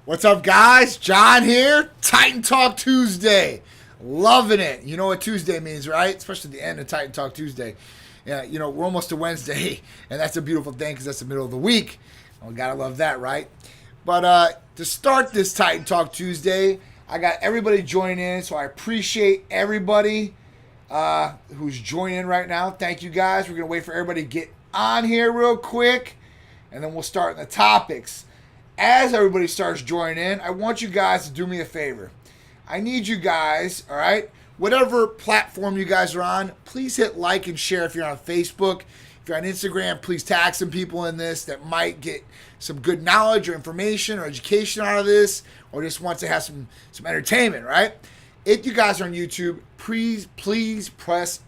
What's up, guys? John here. Titan Talk Tuesday. Loving it. You know what Tuesday means, right? Especially the end of Titan Talk Tuesday. Yeah, you know, we're almost to Wednesday, and that's a beautiful thing because that's the middle of the week. We gotta love that, right? But to start this Titan Talk Tuesday, I got everybody joining in, so I appreciate everybody who's joining in right now. Thank you, guys. We're gonna wait for everybody to get on here real quick, and then we'll start the topics. As everybody starts joining in, I want you guys to do me a favor. I need you guys, all right, whatever platform you guys are on, please hit like and share if you're on Facebook. If you're on Instagram, please tag some people in this that might get some good knowledge or information or education out of this, or just wants to have some entertainment, right? If you guys are on YouTube, please press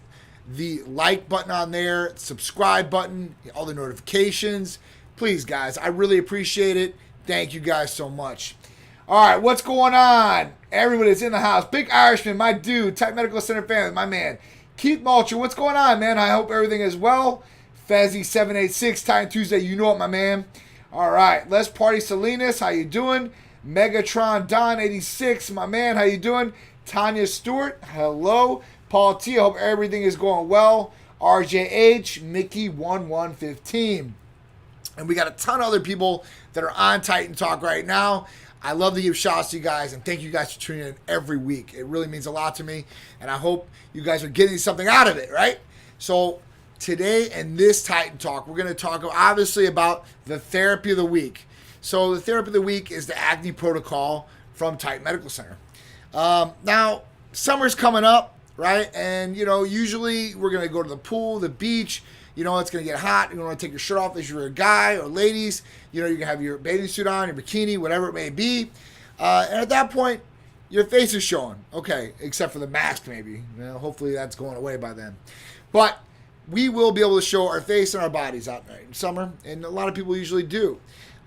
the like button on there, subscribe button, all the notifications. Please, guys, I really appreciate it. Thank you guys so much. All right, what's going on? Everybody's in the house. Big Irishman, my dude. Type Medical Center family, my man. Keith Mulcher, what's going on, man? I hope everything is well. Fezzy786, Titan Tuesday, you know it, my man. All right, let's party. Salinas, how you doing? Megatron Don 86, my man, how you doing? Tanya Stewart, hello. Paul T, I hope everything is going well. RJH, Mickey 1115. And we got a ton of other people that are on Titan Talk right now. I love to give shouts to you guys, and thank you guys for tuning in every week. It really means a lot to me, and I hope you guys are getting something out of it, right? So today in this Titan Talk, we're going to talk obviously about the therapy of the week. So the therapy of the week is the Acne Protocol from Titan Medical Center. Now, summer's coming up, right? And, you know, usually we're going to go to the pool, the beach. You know, it's going to get hot. You're going to take your shirt off if you're a guy or ladies. You know, you're going to have your bathing suit on, your bikini, whatever it may be. And at that point, your face is showing. Okay, except for the mask maybe. You know, hopefully that's going away by then. But we will be able to show our face and our bodies out there in summer. And a lot of people usually do.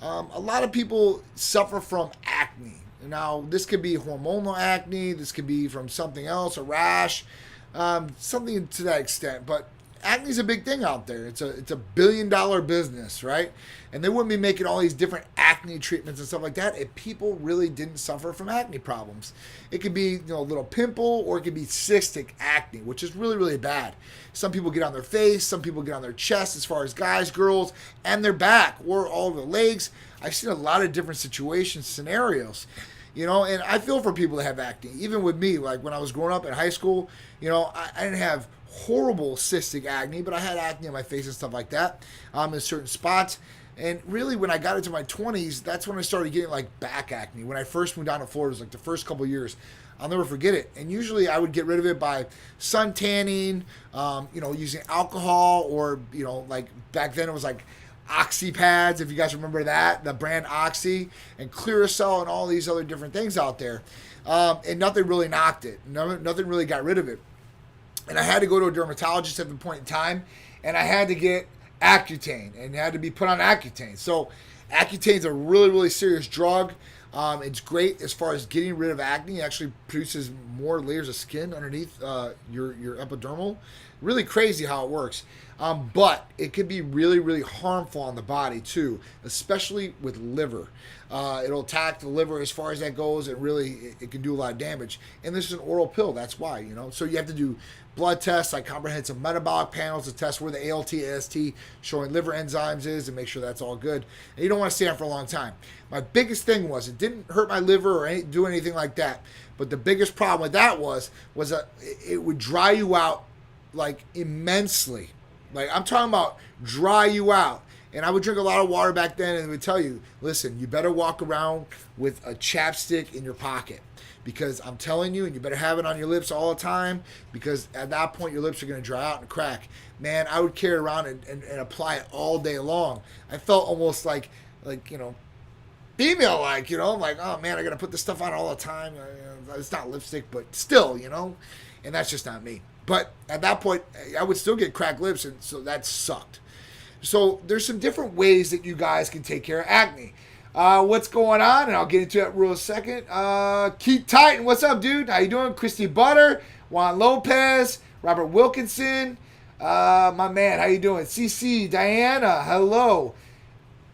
A lot of people suffer from acne. Now, this could be hormonal acne. This could be from something else, a rash, something to that extent. But acne is a big thing out there. It's a $1 billion business, right? And they wouldn't be making all these different acne treatments and stuff like that if people really didn't suffer from acne problems. It could be, you know, a little pimple, or it could be cystic acne, which is really, really bad. Some people get on their face, some people get on their chest, as far as guys, girls, and their back, or all of their legs. I've seen a lot of different situations, scenarios. You know, and I feel for people that have acne. Even with me, like when I was growing up in high school, you know, I didn't have horrible cystic acne, but I had acne on my face and stuff like that in certain spots. And really, when I got into my 20s, that's when I started getting like back acne. When I first moved down to Florida, it was like the first couple of years. I'll never forget it. And usually I would get rid of it by sun tanning, you know, using alcohol, or, you know, like back then it was like Oxy pads, if you guys remember that, the brand Oxy, and Clearasil, and all these other different things out there. And nothing really knocked it. Nothing really got rid of it. And I had to go to a dermatologist at the point in time, and I had to get Accutane, and had to be put on Accutane. So Accutane is a really, really serious drug. It's great as far as getting rid of acne. It actually produces more layers of skin underneath your epidermal. Really crazy how it works. But it could be really, really harmful on the body too, especially with liver. It'll attack the liver as far as that goes, and really it can do a lot of damage. And this is an oral pill, that's why, you know. So you have to do blood tests, like comprehensive metabolic panels to test where the ALT, AST showing liver enzymes is, and make sure that's all good. And you don't want to stay on for a long time. My biggest thing was, it didn't hurt my liver or do anything like that. But the biggest problem with that was that it would dry you out like immensely. Like, I'm talking about dry you out. And I would drink a lot of water back then, and they would tell you, listen, you better walk around with a chapstick in your pocket. Because I'm telling you, and you better have it on your lips all the time, because at that point your lips are going to dry out and crack. Man, I would carry it around and apply it all day long. I felt almost like you know, female-like, you know, like, oh man, I got to put this stuff on all the time. It's not lipstick, but still, you know, and that's just not me. But at that point, I would still get cracked lips, and so that sucked. So there's some different ways that you guys can take care of acne. What's going on? And I'll get into it real second. Keith Titan, what's up, dude? How you doing? Christy Butter, Juan Lopez, Robert Wilkinson, my man, how you doing? CC, Diana, hello.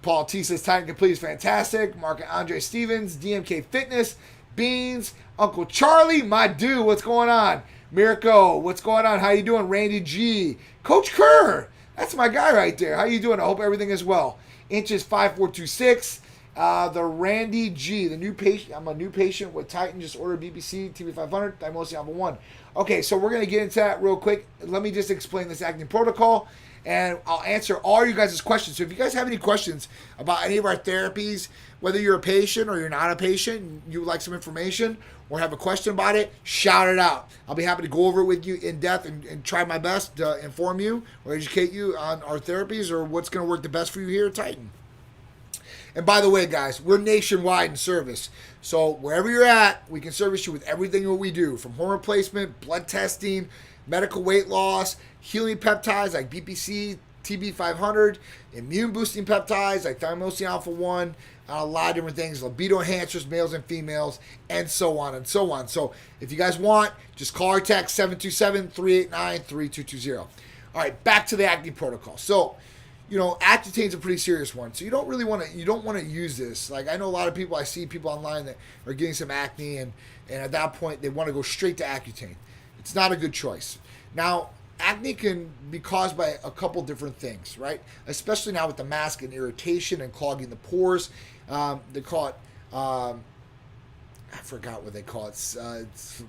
Paul T says Titan Complete is fantastic. Mark Andre Stevens, DMK Fitness, Beans, Uncle Charlie, my dude, what's going on? Mirko, what's going on? How you doing? Randy G, Coach Kerr, that's my guy right there. How you doing? I hope everything is well. Inches 5426. The Randy G, the new patient. I'm a new patient with Titan. Just ordered BBC TB500. Thymosine alpha 1. Okay, so we're gonna get into that real quick. Let me just explain this Acne Protocol, and I'll answer all you guys' questions. So if you guys have any questions about any of our therapies, whether you're a patient or you're not a patient, and you would like some information or have a question about it, shout it out. I'll be happy to go over it with you in depth and try my best to inform you or educate you on our therapies or what's going to work the best for you here at Titan. And by the way, guys, we're nationwide in service. So wherever you're at, we can service you with everything that we do, from hormone replacement, blood testing, medical weight loss, healing peptides like BPC, TB500, immune boosting peptides like Thymosine alpha 1, a lot of different things, libido enhancers, males and females, and so on and so on. So if you guys want, just call or text 727-389-3220. All right, back to the Acne Protocol. So, you know, Accutane's a pretty serious one. So you don't want to use this. Like, I know a lot of people, I see people online that are getting some acne, and at that point they want to go straight to Accutane. It's not a good choice. Now, acne can be caused by a couple different things, right? Especially now with the mask and irritation and clogging the pores. They call it, I forgot what they call it. It's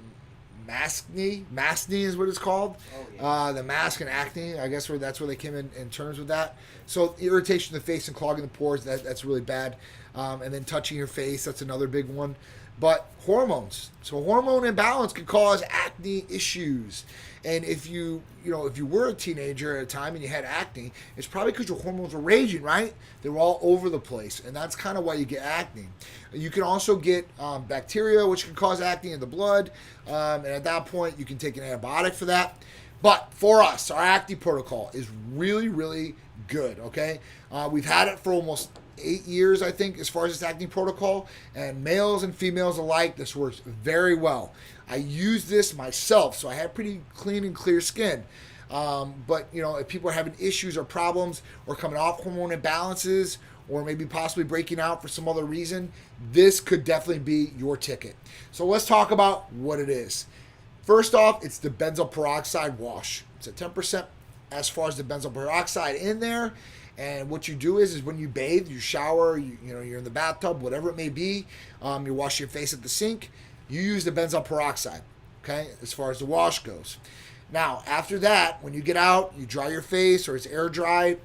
maskne is what it's called. Oh, yeah. The mask and acne, I guess that's where they came in terms with that. So irritation of the face and clogging the pores, that's really bad. And then touching your face, that's another big one. But hormones. So hormone imbalance can cause acne issues. And if you were a teenager at a time and you had acne, it's probably because your hormones were raging, right? They were all over the place. And that's kind of why you get acne. You can also get bacteria, which can cause acne in the blood. And at that point, you can take an antibiotic for that. But for us, our Acne Protocol is really, really good, okay? We've had it for almost 8 years, I think, as far as this Acne Protocol, and males and females alike, this works very well. I use this myself, so I have pretty clean and clear skin. But, you know, if people are having issues or problems or coming off hormone imbalances or maybe possibly breaking out for some other reason, this could definitely be your ticket. So let's talk about what it is. First off, it's the benzoyl peroxide wash. It's a 10% as far as the benzoyl peroxide in there. And what you do is when you bathe, you shower, you're in the bathtub, whatever it may be, you wash your face at the sink, you use the benzoyl peroxide, okay, as far as the wash goes. Now, after that, when you get out, you dry your face or it's air dried,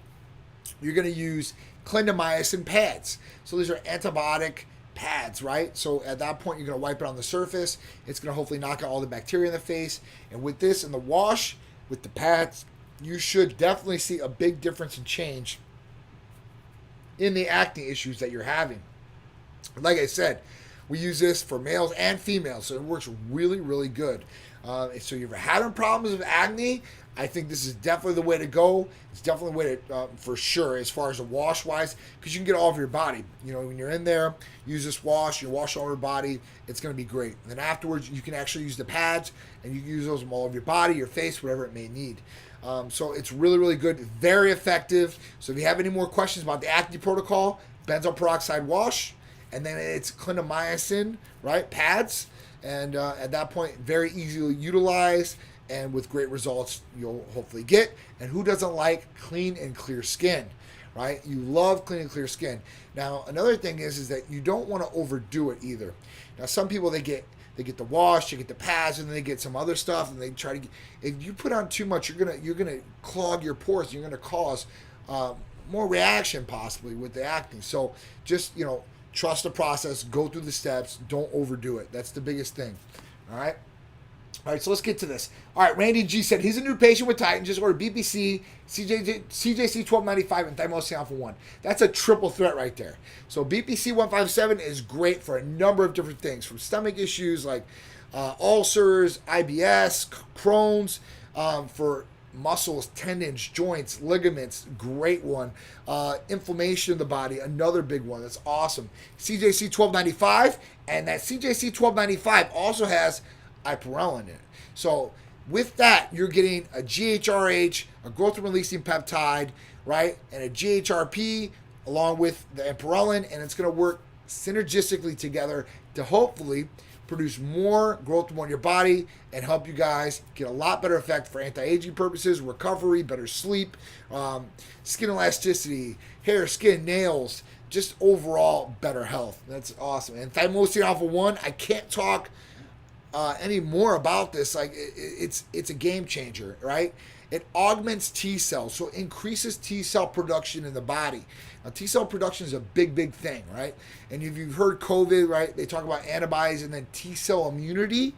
you're going to use Clindamycin Pads. So these are antibiotic pads, right? So at that point, you're going to wipe it on the surface. It's going to hopefully knock out all the bacteria in the face. And with this and the wash, with the pads, you should definitely see a big difference and change in the acne issues that you're having. Like I said, we use this for males and females, so it works really, really good. So you're having problems with acne, I think this is definitely the way to go. It's definitely the way to, for sure, as far as the wash-wise, because you can get all over your body. You know, when you're in there, use this wash, you wash all over your body, it's going to be great. And then afterwards, you can actually use the pads, and you can use those all over your body, your face, whatever it may need. So it's really, really good, very effective. So if you have any more questions about the Acne Protocol, benzoyl peroxide wash, and then it's clindamycin, right, pads, and at that point, very easily utilized, and with great results you'll hopefully get. And who doesn't like clean and clear skin, right? You love clean and clear skin. Now, another thing is that you don't want to overdo it either. Now, some people, they get the wash, they get the pads, and then they get some other stuff, and they try to get, if you put on too much, you're gonna clog your pores. You're gonna cause more reaction possibly with the acne. So just, trust the process, go through the steps, don't overdo it. That's the biggest thing. All right. All right, so let's get to this. All right, Randy G said he's a new patient with Titan. Just ordered BPC, CJC 1295, and Thymosine alpha 1. That's a triple threat right there. So BPC 157 is great for a number of different things, from stomach issues like ulcers, IBS, Crohn's, for muscles, tendons, joints, ligaments, great one. Inflammation of the body, another big one. That's awesome. CJC 1295, and that CJC 1295 also has ipirellin in it. So with that, you're getting a GHRH, a growth releasing peptide, right, and a GHRP, along with the Amperellin, and it's going to work synergistically together to hopefully produce more growth hormone in your body and help you guys get a lot better effect for anti-aging purposes, recovery, better sleep, skin elasticity, hair, skin, nails, just overall better health. That's awesome. And thymosin alpha 1, I can't talk any more about this. Like it's a game changer, right? It augments T cells, so it increases T cell production in the body. Now, T cell production is a big, big thing, right? And if you've heard COVID, right, they talk about antibodies and then T cell immunity.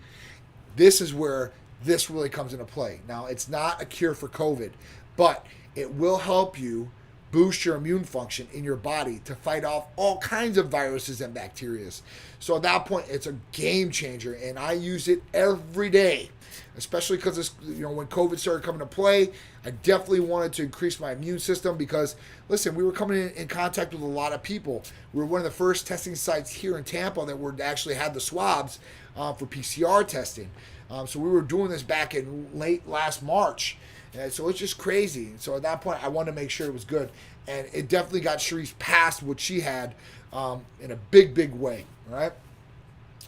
This is where this really comes into play. Now, it's not a cure for COVID, but it will help you boost your immune function in your body to fight off all kinds of viruses and bacteria. So at that point, it's a game changer, and I use it every day, especially because when COVID started coming to play, I definitely wanted to increase my immune system because, listen, we were coming in contact with a lot of people. We were one of the first testing sites here in Tampa that were actually had the swabs for PCR testing. So we were doing this back in late last March. And so it's just crazy. So at that point, I wanted to make sure it was good. And it definitely got Sharice past what she had in a big, big way. All right?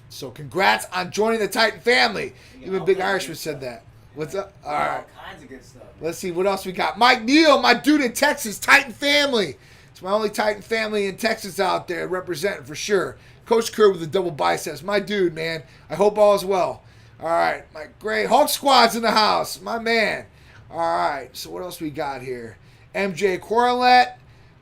So congrats on joining the Titan family. Even Big Irishman said that. What's up? All right. All kinds of good stuff. Let's see what else we got. Mike Neal, my dude in Texas, Titan family. It's my only Titan family in Texas out there representing for sure. Coach Kerr with the double biceps. My dude, man. I hope all is well. All right. My great Hulk Squad's in the house. My man. All right. So what else we got here? MJ Corlett.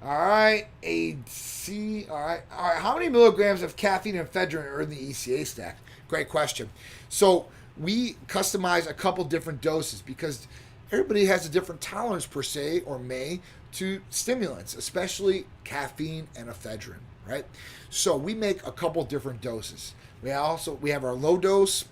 All right. AC. All right. All right. How many milligrams of caffeine and ephedrine are in the ECA stack? Great question. So we customize a couple different doses because everybody has a different tolerance per se or may to stimulants, especially caffeine and ephedrine, right? So we make a couple different doses. We have our low dose,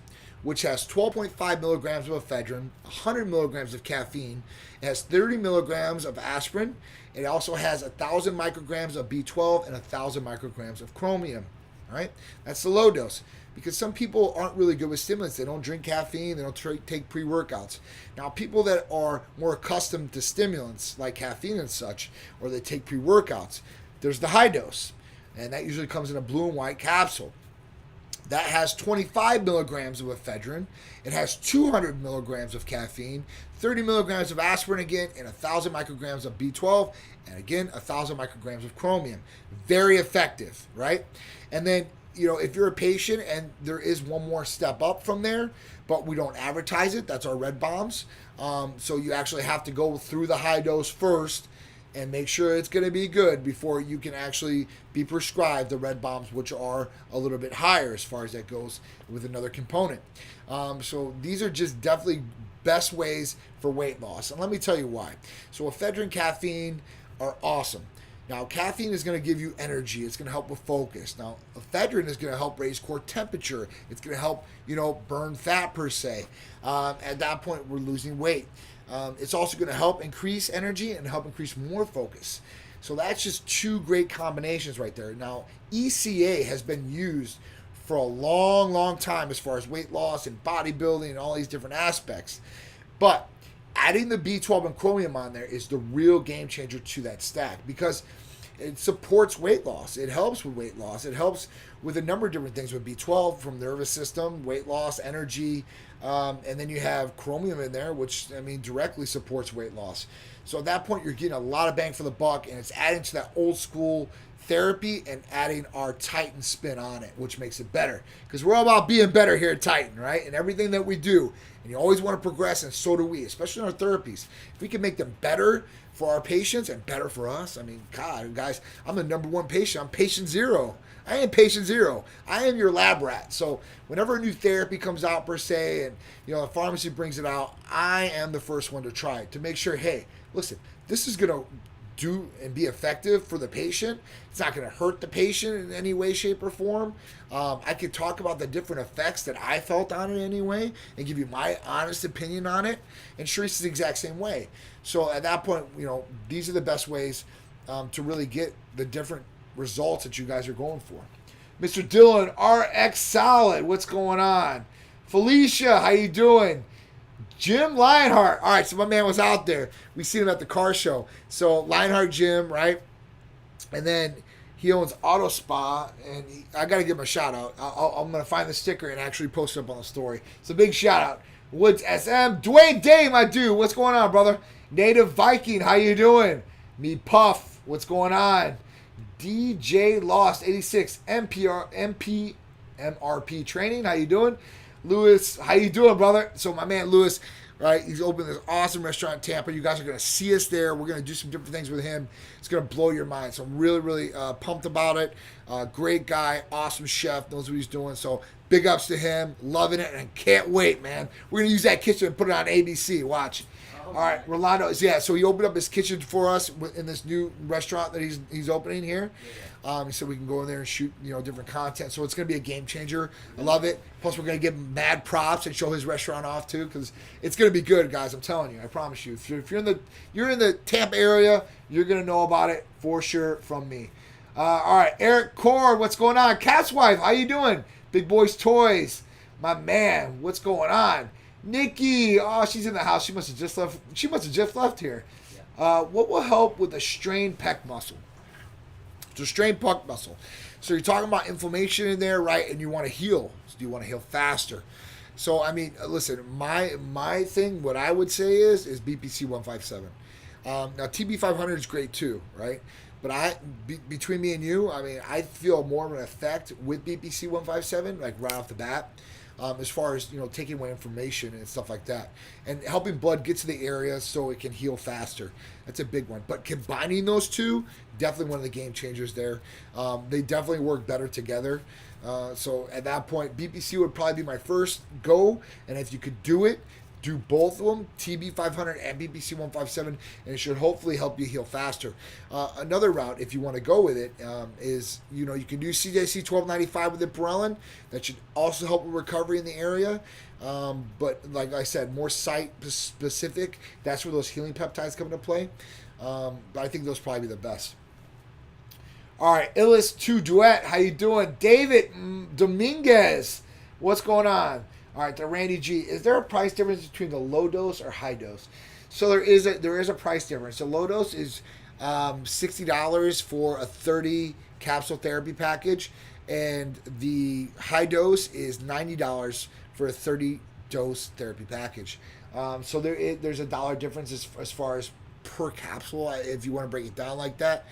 which has 12.5 milligrams of ephedrine, 100 milligrams of caffeine. It has 30 milligrams of aspirin. It also has 1,000 micrograms of B12 and 1,000 micrograms of chromium. All right, that's the low dose. Because some people aren't really good with stimulants. They don't drink caffeine. They don't take pre-workouts. Now, people that are more accustomed to stimulants like caffeine and such, or they take pre-workouts, there's the high dose. And that usually comes in a blue and white capsule. That has 25 milligrams of ephedrine. It has 200 milligrams of caffeine, 30 milligrams of aspirin again, and 1,000 micrograms of B12, and again, 1,000 micrograms of chromium. Very effective, right? And then, if you're a patient and there is one more step up from there, but we don't advertise it, that's our red bombs. So you actually have to go through the high dose first and make sure it's going to be good before you can actually be prescribed the red bombs, which are a little bit higher as far as that goes with another component. So these are just definitely best ways for weight loss. And let me tell you why. So ephedrine, caffeine are awesome. Now, caffeine is going to give you energy. It's going to help with focus. Now, ephedrine is going to help raise core temperature. It's going to help, burn fat per se. At that point, we're losing weight. It's also going to help increase energy and help increase more focus. So that's just two great combinations right there. Now, ECA has been used for a long, long time as far as weight loss and bodybuilding and all these different aspects. But adding the B12 and chromium on there is the real game changer to that stack because it supports weight loss. It helps with weight loss. It helps with a number of different things with B12 from nervous system, weight loss, energy, and then you have chromium in there, which, directly supports weight loss. So at that point, you're getting a lot of bang for the buck, and it's adding to that old school therapy and adding our Titan spin on it, which makes it better. Because we're all about being better here at Titan, right? And everything that we do. And you always want to progress, and so do we, especially in our therapies. If we can make them better for our patients and better for us, God, guys, I'm the number one patient. I'm patient zero. I am patient zero. I am your lab rat. So whenever a new therapy comes out per se, and the pharmacy brings it out, I am the first one to try it to make sure, hey, listen, this is going to do and be effective for the patient. It's not going to hurt the patient in any way, shape, or form. I could talk about the different effects that I felt on it anyway and give you my honest opinion on it. And Sharice is the exact same way. So at that point, these are the best ways to really get the different results that you guys are going for. Mr. Dylan, RX Solid, what's going on? Felicia, how you doing? Jim Lionheart. All right, so my man was out there. We seen him at the car show. So Lionheart Jim, right? And then he owns Auto Spa, and I got to give him a shout out. I'm going to find the sticker and actually post it up on the story. It's a big shout out. Woods SM, Dwayne Day, my dude, what's going on, brother? Native Viking, how you doing? Me Puff, what's going on? DJ Lost 86 MRP training, how you doing? Lewis, how you doing, brother? So my man Lewis, right, he's opened this awesome restaurant in Tampa. You guys are going to see us there. We're going to do some different things with him. It's going to blow your mind. So I'm really, really pumped about it. Great guy, awesome chef, knows what he's doing. So big ups to him. Loving it, and I can't wait, man. We're going to use that kitchen and put it on ABC. Watch. All right, Rolando, yeah, so he opened up his kitchen for us in this new restaurant that he's opening here. He said we can go in there and shoot, different content. So it's going to be a game changer. I love it. Plus, we're going to give him mad props and show his restaurant off too, because it's going to be good, guys. I'm telling you, I promise you. If you're in the Tampa area, you're going to know about it for sure from me. All right, Eric Cord, what's going on? Cat's wife, how you doing? Big Boys Toys, my man, what's going on? Nikki, oh, she's in the house. She must have just left here. Yeah. What will help with a strained pec muscle? So strained pec muscle. So you're talking about inflammation in there, right? And you want to heal. So you want to heal faster. So I mean, listen, my thing, what I would say is BPC 157. Now TB 500 is great too, right? But between me and you, I mean, I feel more of an effect with BPC 157, like right off the bat. As far as taking away inflammation and stuff like that, and helping blood get to the area so it can heal faster. That's a big one. But combining those two, definitely one of the game changers there. They definitely work better together. So at that point, BPC would probably be my first go, and if you could do it, do both of them, TB 500 and BPC 157, and it should hopefully help you heal faster. Another route, if you want to go with it, is you can do CJC 1295 with Ipirellin. That should also help with recovery in the area. But like I said, more site specific. That's where those healing peptides come into play. But I think those probably be the best. All right, Illis 2 Duet, how you doing? David Dominguez, what's going on? All right, to Randy G, is there a price difference between the low dose or high dose? So there is a price difference. The low dose is $60 for a 30 capsule therapy package, and the high dose is $90 for a 30 dose therapy package. So there's a dollar difference as far as per capsule, if you want to break it down like that.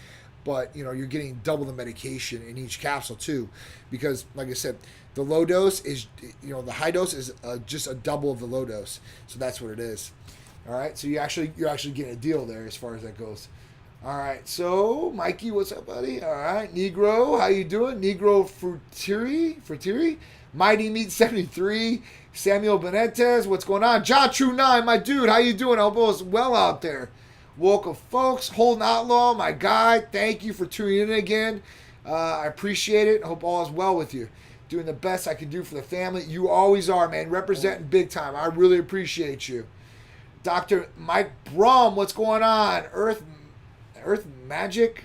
But you're getting double the medication in each capsule too, because like I said, the low dose is the high dose is just a double of the low dose, so that's what it is. All right, so you're actually getting a deal there as far as that goes. All right, so Mikey, what's up, buddy? All right, Negro, how you doing? Negro Frutiri, Mighty Meat 73, Samuel Benitez, what's going on? John True 9, my dude, how you doing? I hope all's well out there. Welcome, folks. Holden Outlaw, my guy. Thank you for tuning in again. I appreciate it. Hope all is well with you. Doing the best I can do for the family. You always are, man. Representing big time. I really appreciate you. Dr. Mike Brum, what's going on? Earth Magic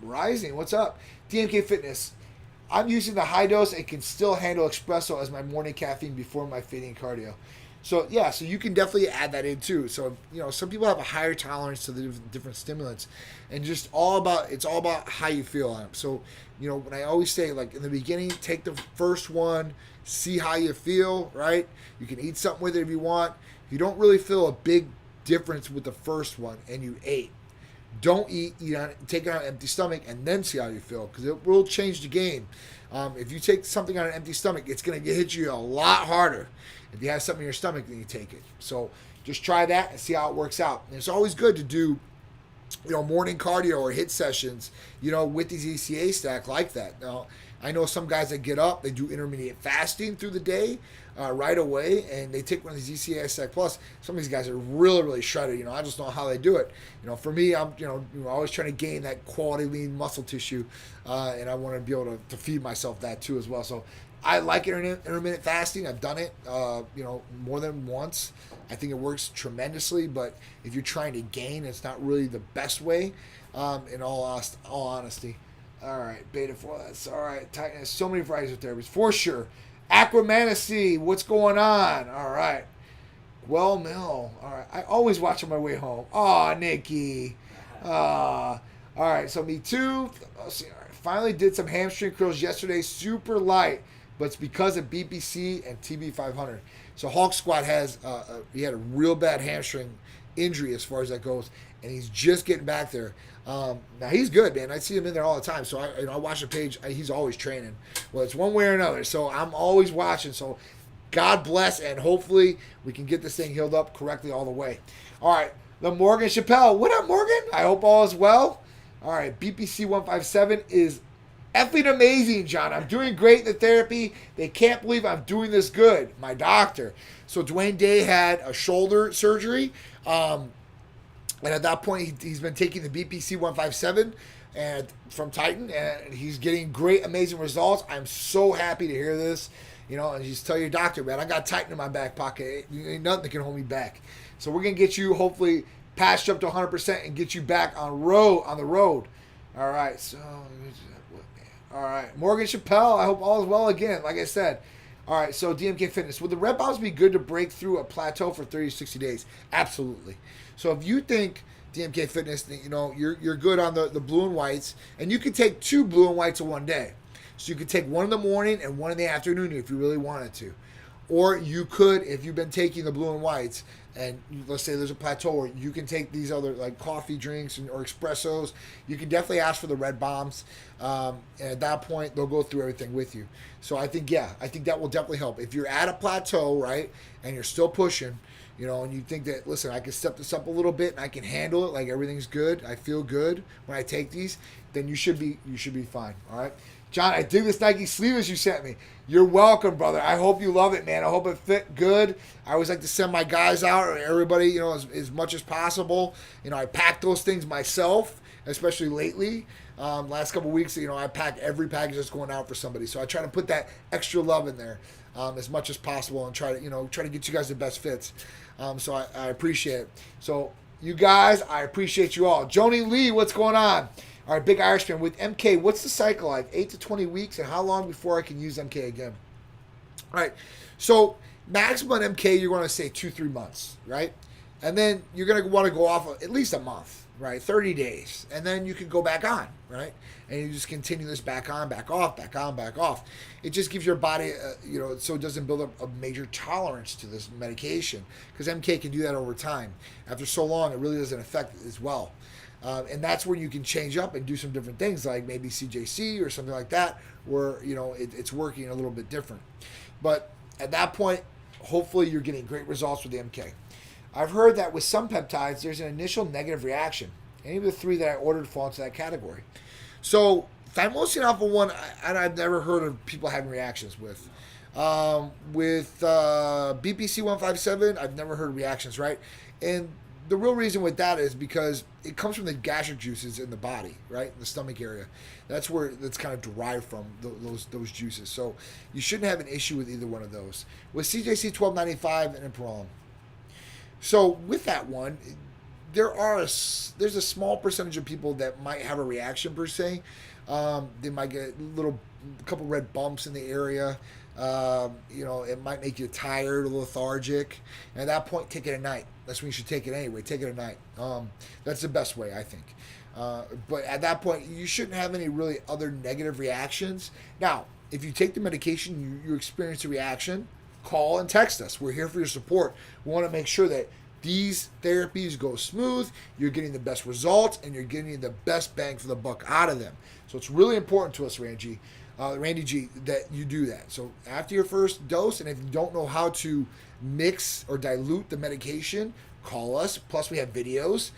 Rising, what's up? DMK Fitness. I'm using the high dose and can still handle espresso as my morning caffeine before my fading cardio. So yeah, so you can definitely add that in too. So some people have a higher tolerance to the different stimulants, and it's all about how you feel on them. So when I always say, like in the beginning, take the first one, see how you feel. Right? You can eat something with it if you want. If you don't really feel a big difference with the first one, and you ate, don't eat. Take it on an empty stomach and then see how you feel, because it will change the game. If you take something on an empty stomach, it's going to hit you a lot harder. If you have something in your stomach, then you take it. So just try that and see how it works out. And it's always good to do, morning cardio or HIIT sessions, with these ECA stack like that. Now, I know some guys that get up, they do intermediate fasting through the day right away, and they take one of these ECA stack plus. Some of these guys are really, really shredded. I just know how they do it. For me, I'm, always trying to gain that quality lean muscle tissue, and I want to be able to feed myself that too as well. So I like intermittent fasting. I've done it, more than once. I think it works tremendously, but if you're trying to gain, it's not really the best way, in all honesty. All right, beta 4, that's all right. Tightness, so many varieties of therapies, for sure. Aquamanacy, what's going on? All right. Well, Mill, all right. I always watch on my way home. Oh, Nikki. All right, so me too. Let's see. All right, finally did some hamstring curls yesterday, super light, but it's because of BPC and TB500. So Hulk Squad he had a real bad hamstring injury as far as that goes, and he's just getting back there. Now he's good, man. I see him in there all the time. So I watch the page. He's always training. Well, it's one way or another. So I'm always watching. So God bless, and hopefully we can get this thing healed up correctly all the way. All right, the Morgan Chappelle. What up, Morgan? I hope all is well. All right, BPC 157 is effing amazing, John. I'm doing great in the therapy. They can't believe I'm doing this good. My doctor. So Dwayne Day had a shoulder surgery. And at that point, he's been taking the BPC 157 and from Titan, and he's getting great, amazing results. I'm so happy to hear this. And you just tell your doctor, man, I got Titan in my back pocket. Ain't nothing that can hold me back. So we're going to get you, hopefully, patched up to 100% and get you back on the road. All right. So, all right. Morgan Chappelle, I hope all is well again, like I said. All right. So, DMK Fitness. Would the red bombs be good to break through a plateau for 30 to 60 days? Absolutely. So, if you think DMK Fitness, you're good on the blue and whites, and you could take 2 blue and whites in one day. So you could take one in the morning and one in the afternoon if you really wanted to. Or you could, if you've been taking the blue and whites, and let's say there's a plateau where you can take these other like coffee drinks or espressos, you can definitely ask for the red bombs. And at that point, they'll go through everything with you. So I think that will definitely help. If you're at a plateau, right, and you're still pushing, and you think that, listen, I can step this up a little bit and I can handle it, like everything's good, I feel good when I take these, then you should be fine. All right. John, I dig this Nike sleeveless you sent me. You're welcome, brother. I hope you love it, man. I hope it fit good. I always like to send my guys out, or everybody, as much as possible. I pack those things myself, especially lately. Last couple of weeks, I pack every package that's going out for somebody. So I try to put that extra love in there as much as possible and try to get you guys the best fits. So I appreciate it. So you guys, I appreciate you all. Joni Lee, what's going on? All right, Big Irishman, with MK, what's the cycle like? 8 to 20 weeks, and how long before I can use MK again? All right, so maximum MK, you're going to say 2-3 months, right? And then you're going to want to go off at least a month, right? 30 days. And then you can go back on, right? And you just continue this back on, back off, back on, back off. It just gives your body, so it doesn't build up a major tolerance to this medication, because MK can do that over time. After so long, it really doesn't affect it as well. And that's where you can change up and do some different things, like maybe CJC or something like that, where it's working a little bit different. But at that point, hopefully you're getting great results with the MK. I've heard that with some peptides, there's an initial negative reaction. Any of the 3 that I ordered fall into that category. So thymosin alpha 1, I've never heard of people having reactions with. With BPC 157, I've never heard reactions, right? And the real reason with that is because it comes from the gastric juices in the body, right? In the stomach area. That's where that's kind of derived from, those juices. So you shouldn't have an issue with either one of those. With CJC 1295 and Imperon. So with that one, there's a small percentage of people that might have a reaction per se. They might get a couple red bumps in the area. It might make you tired, a little lethargic. And at that point, take it at night. That's when you should take it anyway. Take it at night. That's the best way, I think. But at that point, you shouldn't have any really other negative reactions. Now, if you take the medication, you experience a reaction, call and text us. We're here for your support. We want to make sure that these therapies go smooth, you're getting the best results, and you're getting the best bang for the buck out of them. So it's really important to us, Randy G, that you do that. So after your first dose, and if you don't know how to mix or dilute the medication, call us. Plus, we have videos.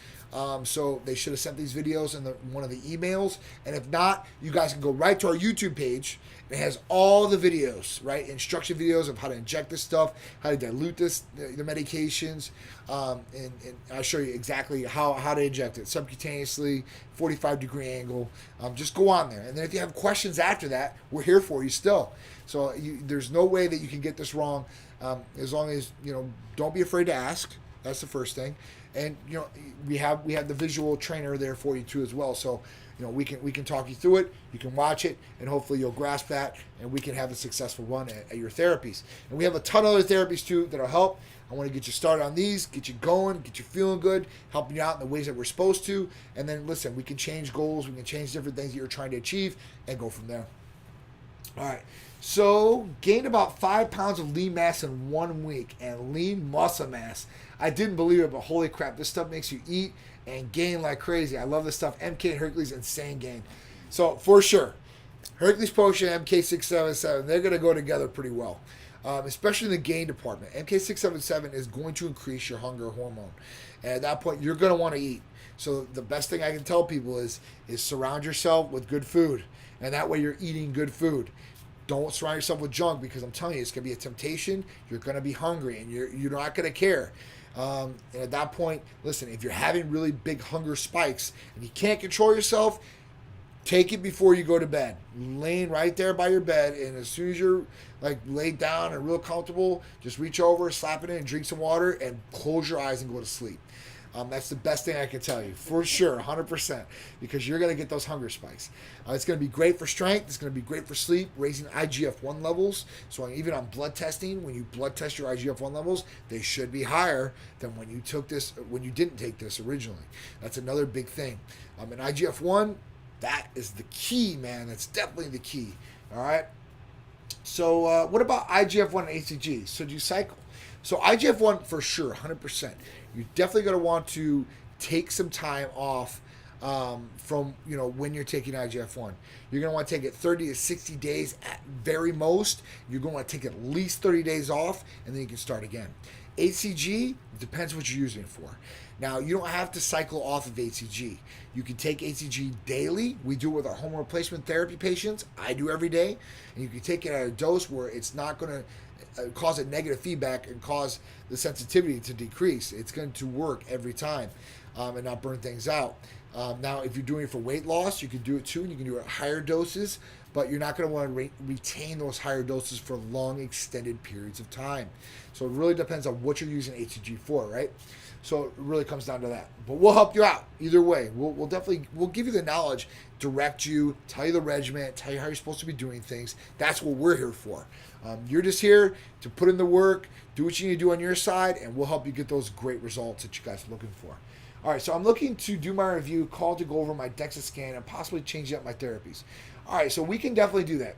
So they should have sent these videos in one of the emails. And if not, you guys can go right to our YouTube page. It has all the videos, right? Instruction videos of how to inject this stuff, how to dilute the medications. And I'll show you exactly how to inject it subcutaneously, 45-degree angle. Just go on there. And then if you have questions after that, we're here for you still. So there's no way that you can get this wrong. As long as, don't be afraid to ask. That's the first thing. And we have the visual trainer there for you too as well. So we can talk you through it. You can watch it, and hopefully you'll grasp that, and we can have a successful run at your therapies. And we have a ton of other therapies too that'll help. I want to get you started on these, get you going, get you feeling good, helping you out in the ways that we're supposed to. And then listen, we can change goals, we can change different things that you're trying to achieve, and go from there. All right. So, gained about 5 pounds of lean mass in 1 week and lean muscle mass. I didn't believe it, but holy crap, this stuff makes you eat and gain like crazy. I love this stuff. MK and Hercules, insane gain. So, for sure, Hercules Potion, MK677, they're going to go together pretty well, especially in the gain department. MK677 is going to increase your hunger hormone. And at that point, you're going to want to eat. So, the best thing I can tell people is surround yourself with good food. And that way you're eating good food. Don't surround yourself with junk, because I'm telling you, it's going to be a temptation. You're going to be hungry, and you're not going to care. And at that point, listen, if you're having really big hunger spikes and you can't control yourself, take it before you go to bed. Laying right there by your bed, and as soon as you're like laid down and real comfortable, just reach over, slap it in, drink some water, and close your eyes and go to sleep. That's the best thing I can tell you, for sure, 100%, because you're going to get those hunger spikes. It's going to be great for strength. It's going to be great for sleep, raising IGF-1 levels. So even on blood testing, when you blood test your IGF-1 levels, they should be higher than when you didn't take this originally. That's another big thing. And IGF-1, that is the key, man. That's definitely the key. All right. So what about IGF-1 and HCG? So do you cycle? So IGF-1 for sure, 100%. You're definitely going to want to take some time off from when you're taking IGF-1. You're going to want to take it 30 to 60 days at very most. You're going to want to take at least 30 days off, and then you can start again. HCG, depends what you're using it for. Now, you don't have to cycle off of HCG. You can take HCG daily. We do it with our hormone replacement therapy patients. I do every day. And you can take it at a dose where it's not going to cause a negative feedback and cause the sensitivity to decrease. It's going to work every time and not burn things out. Now, if you're doing it for weight loss, you can do it too, and you can do it at higher doses, but you're not going to want to retain those higher doses for long, extended periods of time. So it really depends on what you're using HCG for, right? So it really comes down to that. But we'll help you out either way. We'll give you the knowledge, direct you, tell you the regimen, tell you how you're supposed to be doing things. That's what we're here for. You're just here to put in the work, do what you need to do on your side, and we'll help you get those great results that you guys are looking for. All right, so I'm looking to do my review, call to go over my DEXA scan, and possibly change up my therapies. All right, so we can definitely do that.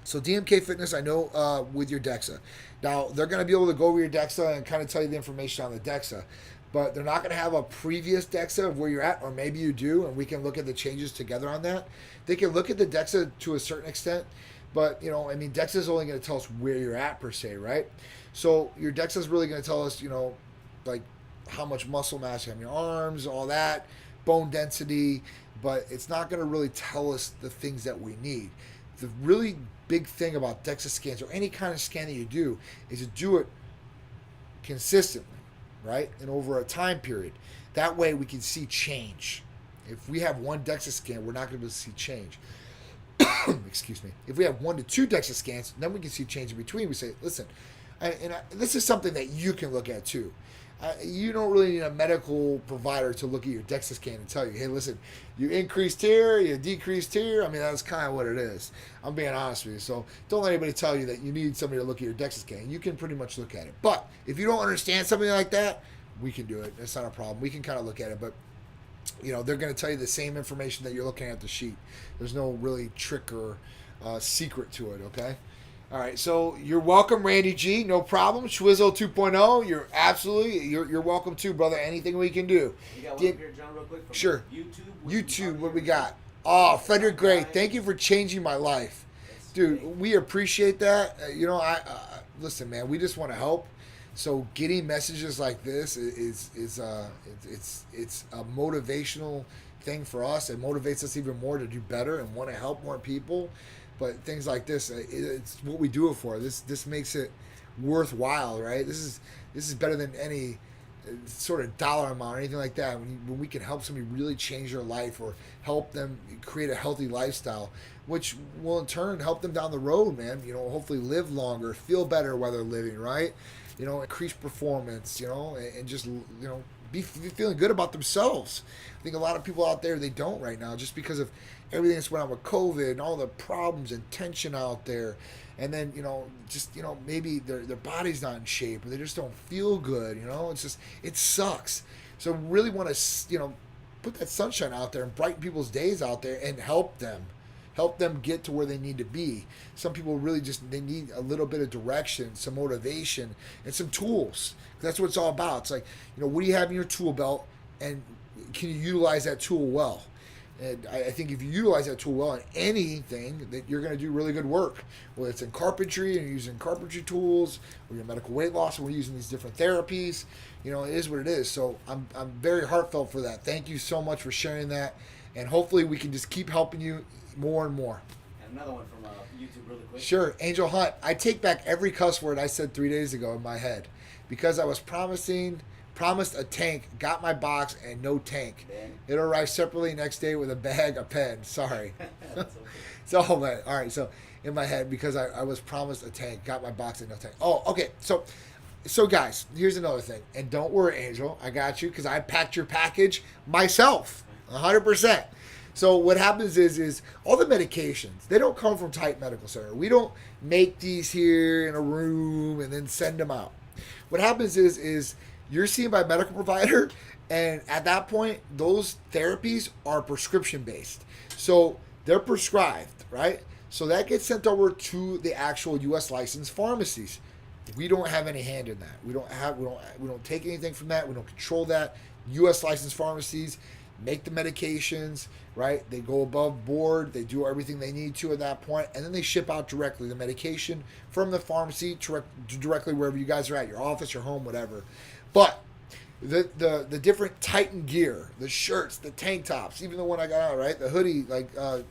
So DMK Fitness, I know with your DEXA. Now, they're going to be able to go over your DEXA and kind of tell you the information on the DEXA, but they're not going to have a previous DEXA of where you're at, or maybe you do, and we can look at the changes together on that. They can look at the DEXA to a certain extent, but, DEXA is only going to tell us where you're at per se, right? So your DEXA is really going to tell us, like how much muscle mass you have in your arms, all that, bone density, but it's not going to really tell us the things that we need. The really big thing about DEXA scans, or any kind of scan that you do, is to do it consistently, right? And over a time period. That way we can see change. If we have one DEXA scan, we're not going to be able to see change. Excuse me. If we have 1 to 2 DEXA scans, then we can see change in between. We say, listen, this is something that you can look at too. You don't really need a medical provider to look at your DEXA scan and tell you, hey, listen, you increased here, you decreased here. That's kind of what it is. I'm being honest with you. So don't let anybody tell you that you need somebody to look at your DEXA scan. You can pretty much look at it. But if you don't understand something like that, we can do it. It's not a problem. We can kind of look at it. But, they're going to tell you the same information that you're looking at the sheet. There's no really trick or secret to it, okay? All right, so you're welcome, Randy G. No problem. Schwizzle 2.0, you're welcome too, brother. Anything we can do. You got one here, John, real quick. Sure. YouTube, what we got? Oh, Frederick Gray, thank you for changing my life. Dude, we appreciate that. Listen, man, we just want to help. So getting messages like this is a motivational thing for us. It motivates us even more to do better and want to help more people. But things like this, it's what we do it for. This makes it worthwhile, right? This is better than any sort of dollar amount or anything like that. When we can help somebody really change their life or help them create a healthy lifestyle, which will in turn help them down the road, man. Hopefully live longer, feel better while they're living, right? Increase performance, and just, be feeling good about themselves. I think a lot of people out there, they don't right now, just because of everything that's went on with COVID and all the problems and tension out there. And then, maybe their body's not in shape, or they just don't feel good. It sucks. So really want to, put that sunshine out there and brighten people's days out there and help them get to where they need to be. Some people really they need a little bit of direction, some motivation, and some tools. That's what it's all about. It's like, what do you have in your tool belt, and can you utilize that tool well? And I think if you utilize that tool well in anything, that you're going to do really good work. Whether it's in carpentry and you're using carpentry tools, or your medical weight loss, and we're using these different therapies, it is what it is. So I'm very heartfelt for that. Thank you so much for sharing that. And hopefully we can just keep helping you more and more. And another one from YouTube really quick. Sure. Angel Hunt. I take back every cuss word I said 3 days ago in my head, because I was promised a tank, got my box, and no tank. Ben. It'll arrive separately next day with a bag, a pen. Sorry. That's okay. So, man, all right. So, in my head, because I was promised a tank, got my box and no tank. Oh, okay. So guys, here's another thing. And don't worry, Angel. I got you, because I packed your package myself, 100%. So what happens is all the medications, they don't come from Titan Medical Center. We don't make these here in a room and then send them out. What happens is you're seen by a medical provider, and at that point, those therapies are prescription based. So they're prescribed, right? So that gets sent over to the actual U.S. licensed pharmacies. We don't have any hand in that. We don't take anything from that. We don't control that. U.S. licensed pharmacies make the medications, right? They go above board. They do everything they need to at that point, and then they ship out directly the medication from the pharmacy directly wherever you guys are at, your office, your home, whatever. But the different Titan gear, the shirts, the tank tops, even the one I got out, right? The hoodie,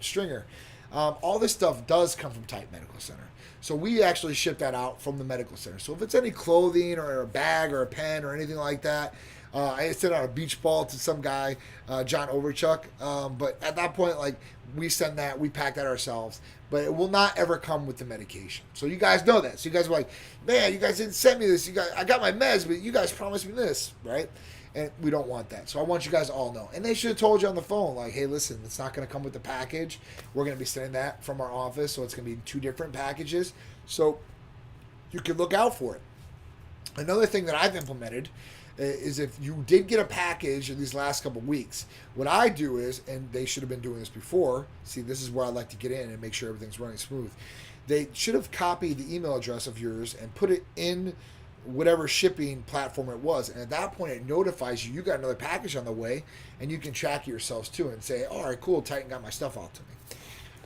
stringer, all this stuff does come from Titan Medical Center. So we actually ship that out from the medical center. So if it's any clothing or a bag or a pen or anything like that, I sent out a beach ball to some guy, John Overchuck. But at that point, we send that, we pack that ourselves. But it will not ever come with the medication. So you guys know that. So you guys are like, man, you guys didn't send me this. I got my meds, but you guys promised me this, right? And we don't want that. So I want you guys to all know. And they should have told you on the phone, hey, listen, it's not going to come with the package. We're going to be sending that from our office. So it's going to be 2 different packages. So you can look out for it. Another thing that I've implemented is if you did get a package in these last couple weeks, what I do is, and they should have been doing this before, see, this is where I like to get in and make sure everything's running smooth. They should have copied the email address of yours and put it in whatever shipping platform it was. And at that point, it notifies you got another package on the way, and you can track it yourselves too and say, all right, cool, Titan got my stuff out to me.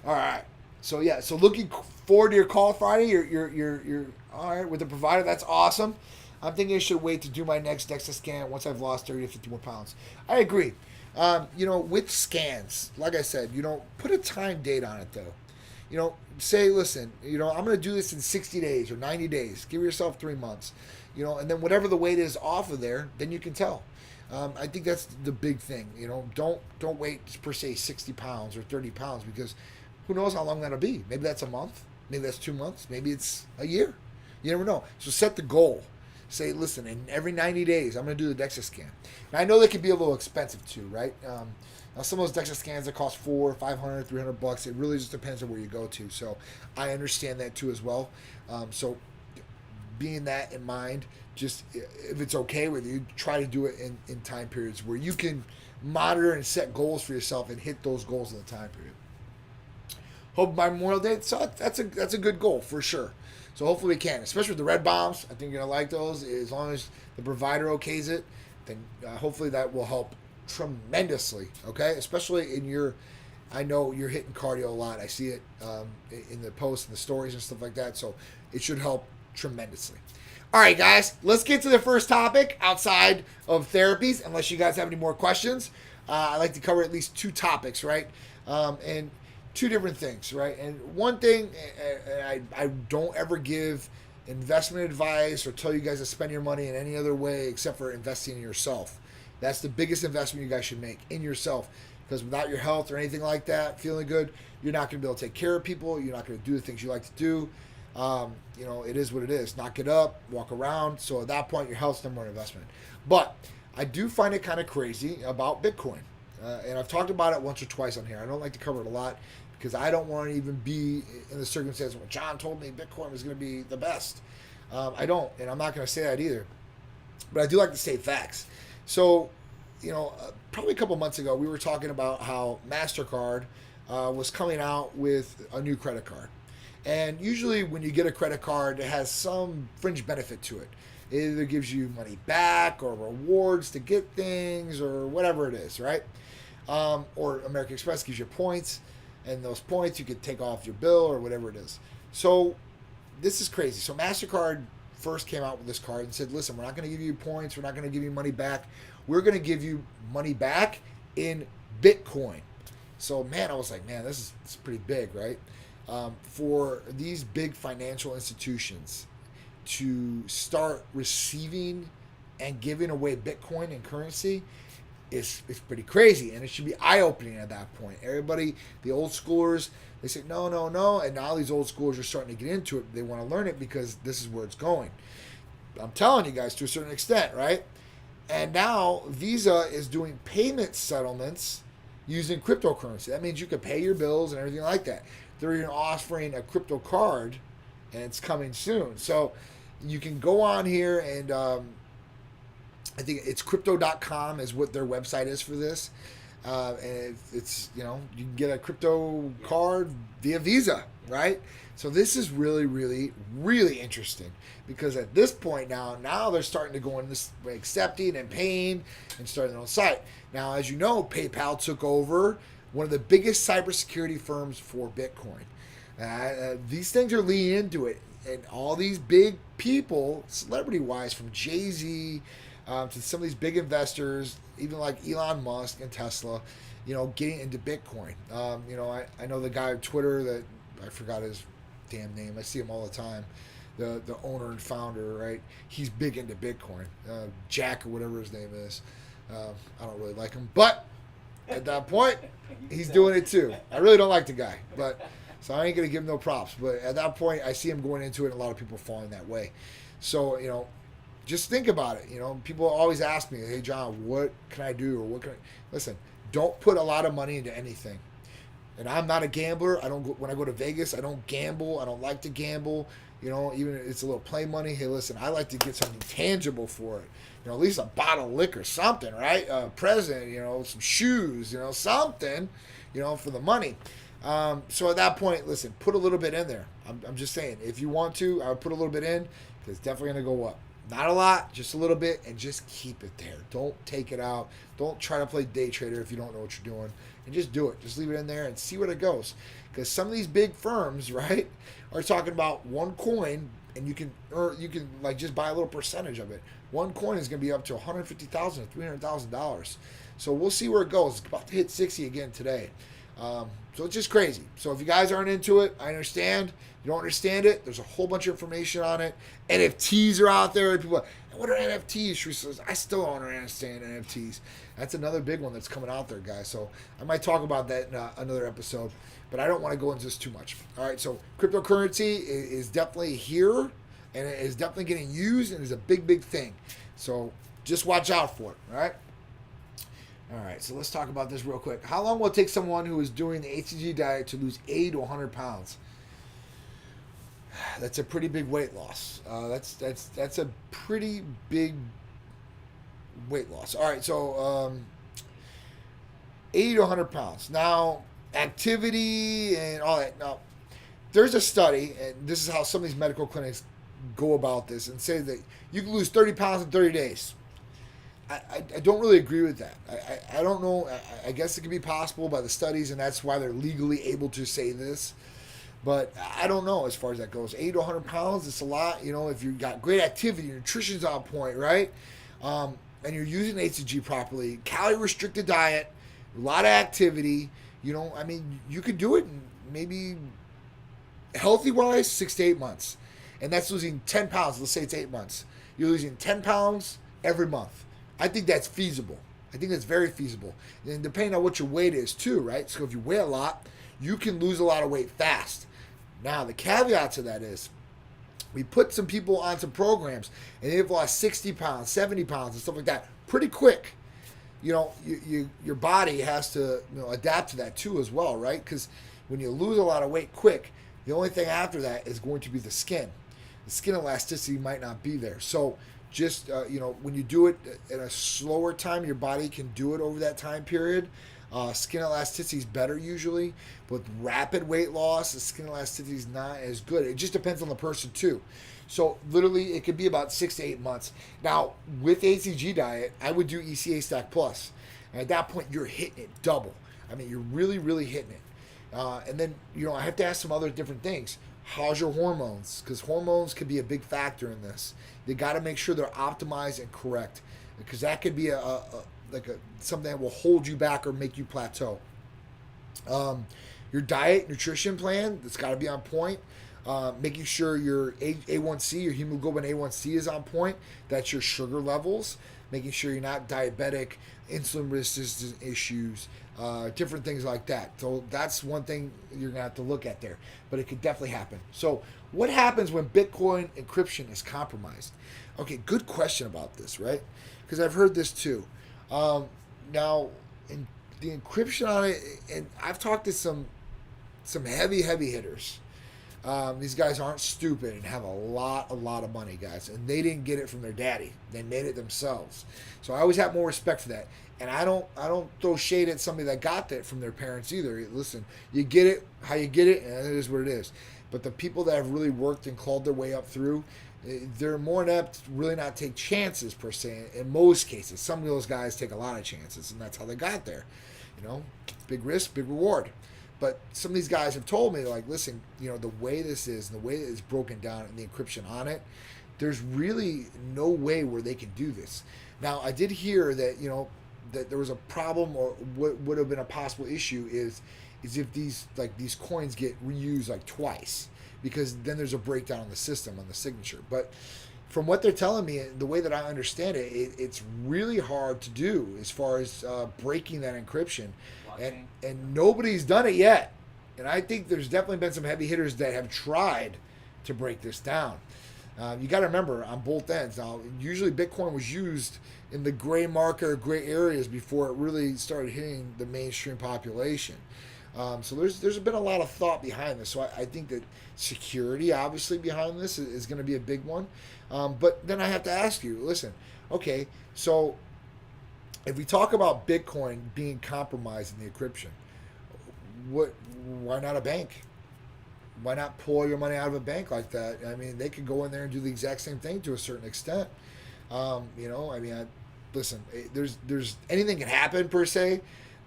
All right. So yeah, so looking forward to your call Friday. You're all right with the provider. That's awesome. I'm thinking I should wait to do my next DEXA scan once I've lost 30 to 50 more pounds. I agree. With scans, like I said, put a time date on it though. Say, listen, I'm going to do this in 60 days or 90 days. Give yourself 3 months, and then whatever the weight is off of there, then you can tell. I think that's the big thing. Don't wait per se 60 pounds or 30 pounds, because who knows how long that'll be. Maybe that's a month. Maybe that's 2 months. Maybe it's a year. You never know. So set the goal. Say, listen, in every 90 days, I'm going to do the DEXA scan. Now, I know they can be a little expensive too, right? Now, some of those DEXA scans that cost $400, $500, $300. It really just depends on where you go to. So I understand that too as well. So being that in mind, just if it's okay with you, try to do it in time periods where you can monitor and set goals for yourself and hit those goals in the time period. Hope by Memorial Day, so that's a good goal for sure. So hopefully we can, especially with the red bombs. I think you're going to like those. As long as the provider okays it, then hopefully that will help tremendously, okay? Especially I know you're hitting cardio a lot. I see it in the posts and the stories and stuff like that. So it should help tremendously. All right, guys, let's get to the first topic outside of therapies, unless you guys have any more questions. I like to cover at least 2 topics, right? And 2 different things, right? And one thing, I don't ever give investment advice or tell you guys to spend your money in any other way except for investing in yourself. That's the biggest investment you guys should make, in yourself. Because without your health or anything like that, feeling good, you're not going to be able to take care of people. You're not going to do the things you like to do. It is what it is. Knock it up, walk around. So at that point, your health's number 1 investment. But I do find it kind of crazy about Bitcoin. And I've talked about it once or twice on here. I don't like to cover it a lot because I don't want to even be in the circumstance when John told me Bitcoin was going to be the best. I don't, and I'm not going to say that either. But I do like to state facts. So, probably a couple months ago, we were talking about how MasterCard was coming out with a new credit card. And usually when you get a credit card, it has some fringe benefit to it. It either gives you money back or rewards to get things or whatever it is, right? Or American Express gives you points, and those points you could take off your bill or whatever it is. So this is crazy. So MasterCard first came out with this card and said, listen, we're not going to give you points. We're not going to give you money back. We're going to give you money back in Bitcoin. So, man, I was like, man, this is pretty big, right? For these big financial institutions to start receiving and giving away Bitcoin and currency is pretty crazy, and it should be eye-opening at that point. Everybody, the old schoolers, they say no, and now these old schoolers are starting to get into it. They want to learn it because this is where it's going. I'm telling you guys to a certain extent, right? And now Visa is doing payment settlements using cryptocurrency. That means you can pay your bills and everything like that. They're even offering a crypto card, and it's coming soon. So you can go on here and I think it's crypto.com is what their website is for this. And it's, you can get a crypto card via Visa, right? So this is really, really, really interesting because at this point now they're starting to go in this accepting and paying and starting their own site. Now, as you know, PayPal took over one of the biggest cybersecurity firms for Bitcoin. These things are leaning into it. And all these big people, celebrity-wise, from Jay-Z to some of these big investors, even like Elon Musk and Tesla, getting into Bitcoin. I know the guy on Twitter that I forgot his damn name. I see him all the time. The owner and founder, right? He's big into Bitcoin. Jack or whatever his name is. I don't really like him, but at that point, he's doing it too. I really don't like the guy, but so I ain't gonna give him no props. But at that point, I see him going into it, and a lot of people falling that way. So just think about it. People always ask me, "Hey, John, what can I do?" Or what can I listen? Don't put a lot of money into anything. And I'm not a gambler. I don't go, when I go to Vegas, I don't gamble. I don't like to gamble. Even if it's a little play money. Hey, listen, I like to get something tangible for it. At least a bottle of liquor, something, right? A present, some shoes, something, for the money. So at that point, listen, put a little bit in there. I'm just saying, if you want to, I would put a little bit in because it's definitely going to go up. Not a lot, just a little bit, and just keep it there. Don't take it out. Don't try to play day trader if you don't know what you're doing. And just do it. Just leave it in there and see where it goes. Because some of these big firms, right, are talking about one coin, and you can like just buy a little percentage of it. One coin is going to be up to $150,000 to $300,000. So we'll see where it goes. It's about to hit 60 again today. So it's just crazy. So if you guys aren't into it, I understand. You don't understand it, there's a whole bunch of information on it. NFTs are out there. People are like, what are NFTs? She says, I still don't understand NFTs. That's another big one that's coming out there, guys. So I might talk about that in another episode, but I don't want to go into this too much. All right, so cryptocurrency is definitely here, and it is definitely getting used, and is a big, big thing. So just watch out for it, all right? All right, so let's talk about this real quick. How long will it take someone who is doing the HCG diet to lose 80 to 100 pounds? That's a pretty big weight loss. That's a pretty big weight loss. All right, so 80 to 100 pounds. Now, activity and all that. Now, there's a study, and this is how some of these medical clinics go about this, and say that you can lose 30 pounds in 30 days. I don't really agree with that. I don't know. I guess it could be possible by the studies, and that's why they're legally able to say this. But I don't know as far as that goes. 80 to 100 pounds, it's a lot. If you've got great activity, your nutrition's on point, right? And you're using HCG properly, calorie-restricted diet, a lot of activity, you could do it in maybe healthy-wise 6 to 8 months. And that's losing 10 pounds. Let's say it's 8 months. You're losing 10 pounds every month. I think that's feasible. I think that's very feasible. And depending on what your weight is too, right? So if you weigh a lot, you can lose a lot of weight fast. Now, the caveat to that is we put some people on some programs and they've lost 60 pounds, 70 pounds and stuff like that pretty quick. Your body has to adapt to that too as well, right? Because when you lose a lot of weight quick, the only thing after that is going to be the skin. The skin elasticity might not be there. So just when you do it at a slower time, your body can do it over that time period. Skin elasticity is better usually. With rapid weight loss, the skin elasticity is not as good. It just depends on the person too. So literally, it could be about 6 to 8 months. Now, with HCG diet, I would do ECA Stack Plus. And at that point, you're hitting it double. I mean, you're really, really hitting it. And then, I have to ask some other different things. How's your hormones? Because hormones could be a big factor in this. They got to make sure they're optimized and correct, because that could be something that will hold you back or make you plateau. Your diet, nutrition plan, that's got to be on point. Making sure your A1C, your hemoglobin A1C is on point. That's your sugar levels. Making sure you're not diabetic, insulin resistance issues, different things like that. So that's one thing you're going to have to look at there. But it could definitely happen. So what happens when Bitcoin encryption is compromised? Okay, good question about this, right? Because I've heard this too. Now, in the encryption on it, and I've talked to some heavy hitters. These guys aren't stupid and have a lot of money, guys. And they didn't get it from their daddy. They made it themselves. So I always have more respect for that. And I don't throw shade at somebody that got that from their parents either. Listen, you get it how you get it, and it is what it is. But the people that have really worked and clawed their way up through, they're more inept to really not take chances per se. In most cases, some of those guys take a lot of chances, and that's how they got there. Big risk, big reward. But some of these guys have told me, like, listen, the way this is, and the way that it's broken down and the encryption on it, there's really no way where they can do this. Now, I did hear that, that there was a problem, or what would have been a possible issue is if these coins get reused like twice, because then there's a breakdown in the system on the signature. But from what they're telling me, the way that I understand it, it's really hard to do as far as breaking that encryption. And nobody's done it yet. And I think there's definitely been some heavy hitters that have tried to break this down. You got to remember, on both ends. Now, usually Bitcoin was used in the gray market or gray areas before it really started hitting the mainstream population. So there's been a lot of thought behind this. So I think that security, obviously, behind this is going to be a big one. But then I have to ask you, listen, okay, so if we talk about Bitcoin being compromised in the encryption, why not a bank? Why not pull your money out of a bank like that? I mean, they could go in there and do the exact same thing to a certain extent. Listen, there's anything can happen per se,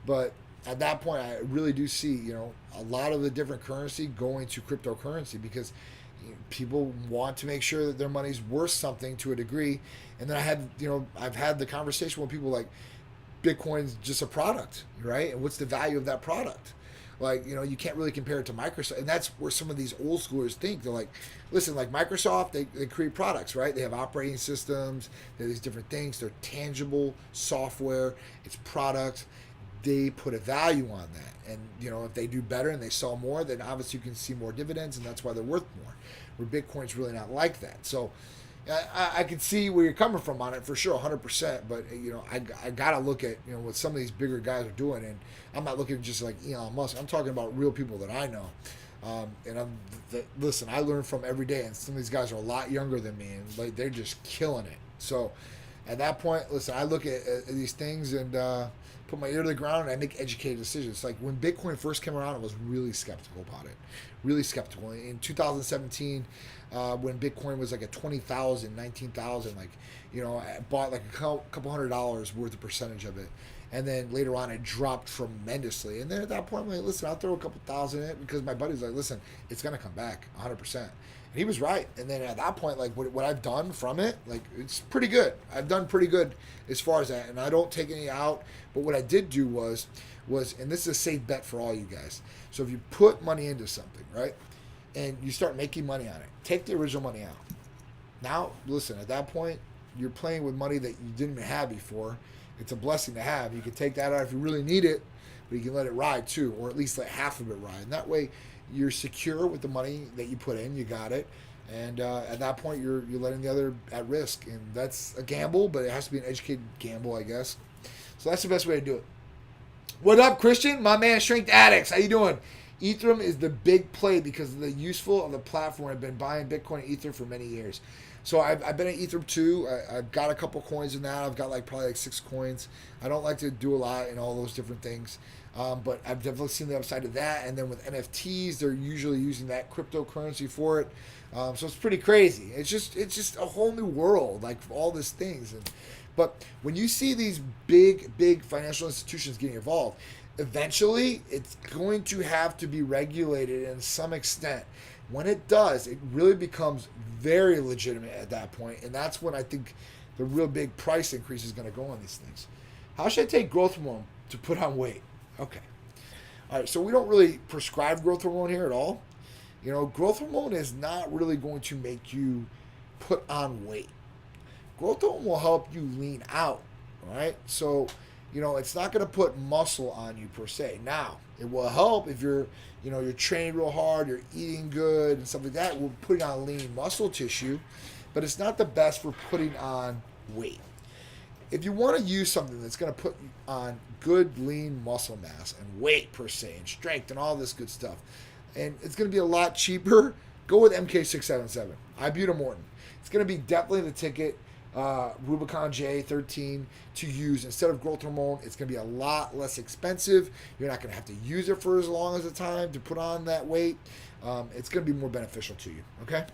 but at that point, I really do see, a lot of the different currency going to cryptocurrency, because people want to make sure that their money's worth something to a degree. And then I've had the conversation with people like, Bitcoin's just a product, right? And what's the value of that product? Like, you can't really compare it to Microsoft. And that's where some of these old schoolers think. They're like, listen, like Microsoft, they create products, right? They have operating systems, they have these different things. They're tangible software, it's products. They put a value on that. And, if they do better and they sell more, then obviously you can see more dividends, and that's why they're worth more. Where Bitcoin's really not like that. So I can see where you're coming from on it for sure, 100%. But I gotta look at what some of these bigger guys are doing, and I'm not looking just like Elon Musk. I'm talking about real people that I know. Listen, I learn from every day, and some of these guys are a lot younger than me, and like they're just killing it. So at that point, listen, I look at these things and put my ear to the ground, and I make educated decisions. Like when Bitcoin first came around, I was really skeptical about it. Really skeptical. In 2017, when Bitcoin was like at 20,000, 19,000, I bought like a couple $100 worth of percentage of it. And then later on, it dropped tremendously. And then at that point, I'm like, listen, I'll throw a couple thousand in it, because my buddy's like, listen, it's going to come back 100%. And he was right. And then at that point, like what I've done from it, like it's pretty good. I've done pretty good as far as that. And I don't take any out. But what I did do was, and this is a safe bet for all you guys. So if you put money into something, right, and you start making money on it, take the original money out. Now, listen, at that point, you're playing with money that you didn't have before. It's a blessing to have. You can take that out if you really need it, but you can let it ride too, or at least let half of it ride. And that way, you're secure with the money that you put in. You got it. And at that point, you're letting the other at risk, and that's a gamble, but it has to be an educated gamble, I guess. So that's the best way to do it. What up, Christian? My man, Strength Addicts. How you doing? Ethereum is the big play because of the useful of the platform. I've been buying Bitcoin and Ether for many years. So I've been at Ethereum too. I've got a couple coins in that. I've got probably 6 coins. I don't like to do a lot in all those different things. But I've definitely seen the upside of that. And then with NFTs, they're usually using that cryptocurrency for it. So it's pretty crazy. It's just a whole new world, like all these things. But when you see these big financial institutions getting involved, eventually it's going to have to be regulated in some extent. When it does, it really becomes very legitimate at that point, and that's when I think the real big price increase is going to go on these things. How should I take growth hormone to put on weight? Okay. All right, so we don't really prescribe growth hormone here at all. Growth hormone is not really going to make you put on weight. Growth hormone will help you lean out, right? So, it's not going to put muscle on you per se. Now, it will help if you're training real hard, you're eating good and stuff like that. We're putting on lean muscle tissue, but it's not the best for putting on weight. If you want to use something that's going to put on good lean muscle mass and weight per se and strength and all this good stuff, and it's going to be a lot cheaper, go with MK677, ibutramortin. It's going to be definitely the ticket. Rubicon J13 to use instead of growth hormone. It's going to be a lot less expensive. You're not going to have to use it for as long as a time to put on that weight. It's going to be more beneficial to you. Okay.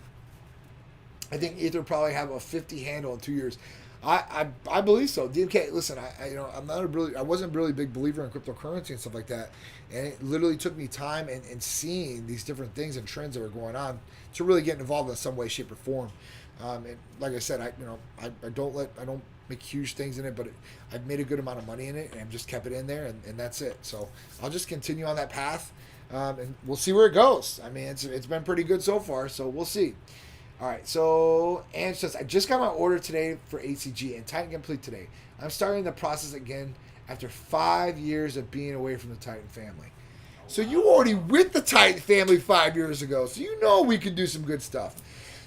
I think Ether probably have a 50 handle in 2 years. I believe so. DMK, listen, I wasn't really a big believer in cryptocurrency and stuff like that, and it literally took me time and seeing these different things and trends that were going on to really get involved in some way, shape, or form. And like I said, I don't make huge things in it, but I've made a good amount of money in it, and I've just kept it in there, and that's it. So I'll just continue on that path, and we'll see where it goes. I mean, it's been pretty good so far, so we'll see. All right, so Ange says, I just got my order today for ACG and Titan Complete today. I'm starting the process again after 5 years of being away from the Titan family. So you already with the Titan family 5 years ago, so you know we can do some good stuff.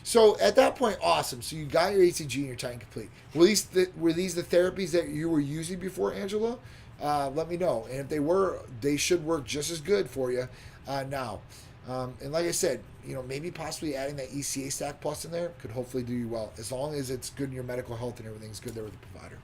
So at that point, awesome. So you got your ACG and your Titan Complete. Were these the therapies that you were using before, Angela? Let me know. And if they were, they should work just as good for you now. And like I said, maybe possibly adding that ECA Stack Plus in there could hopefully do you well, as long as it's good in your medical health and everything's good there with the provider.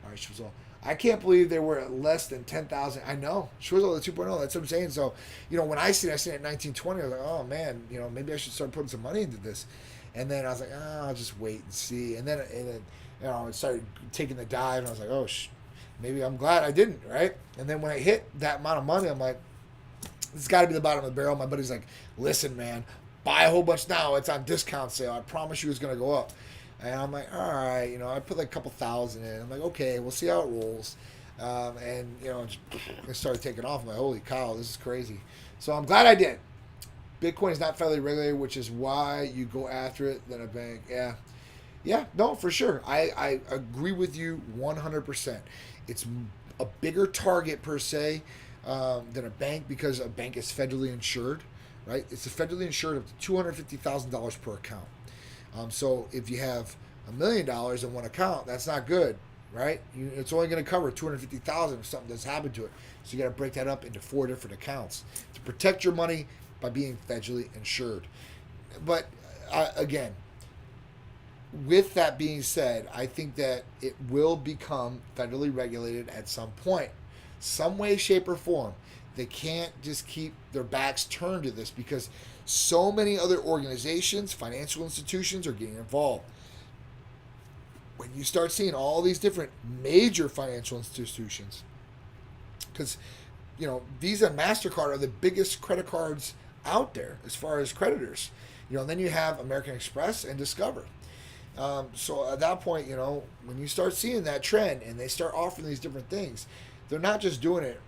All right, Schwizzle. I can't believe they were at less than 10,000. I know. Schwizzle, the 2.0, that's what I'm saying. So, when I seen it at 1920, I was like, oh, man, maybe I should start putting some money into this. And then I was like, I'll just wait and see. And then I started taking the dive, and I was like, oh, maybe I'm glad I didn't, right? And then when I hit that amount of money, I'm like, this has got to be the bottom of the barrel. My buddy's like, listen, man, buy a whole bunch now. It's on discount sale. I promise you it's going to go up. And I'm like, all right, I put like a couple thousand in. I'm like, okay, we'll see how it rolls. And it started taking off. I'm like, holy cow, this is crazy. So I'm glad I did. Bitcoin is not federally regulated, which is why you go after it than a bank. Yeah, no, for sure. I agree with you 100%. It's a bigger target per se than a bank because a bank is federally insured, right? It's federally insured up to $250,000 per account. So if you have $1 million in one account, that's not good, right? It's only going to cover $250,000 if something does happen to it. So you got to break that up into 4 different accounts to protect your money by being federally insured. But again, with that being said, I think that it will become federally regulated at some point, some way, shape, or form. They can't just keep their backs turned to this because so many other organizations, financial institutions are getting involved. When you start seeing all these different major financial institutions, because Visa and MasterCard are the biggest credit cards out there as far as creditors. And then you have American Express and Discover. So at that point, when you start seeing that trend and they start offering these different things, they're not just doing it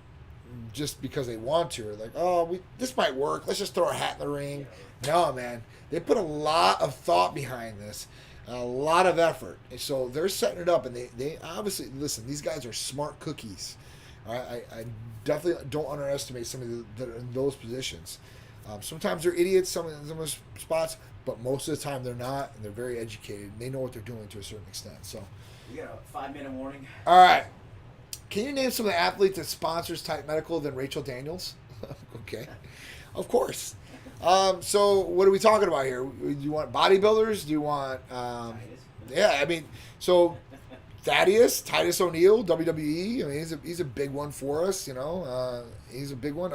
just because they want to. Like, this might work. Let's just throw a hat in the ring. No, man. They put a lot of thought behind this, a lot of effort. And so they're setting it up, and they obviously, listen, these guys are smart cookies. I definitely don't underestimate somebody that are in those positions. Sometimes they're idiots, some of those spots, but most of the time they're not, and they're very educated. And they know what they're doing to a certain extent. So, You got a 5-minute warning. all right. Can you name some of the athletes that sponsors Titan Medical than Rachel Daniels? Okay, of course. So what are we talking about here? Do you want bodybuilders? Do you want? Yeah, I mean, so Thaddeus, Titus O'Neil, WWE. I mean, he's a big one for us. You know, he's a big one.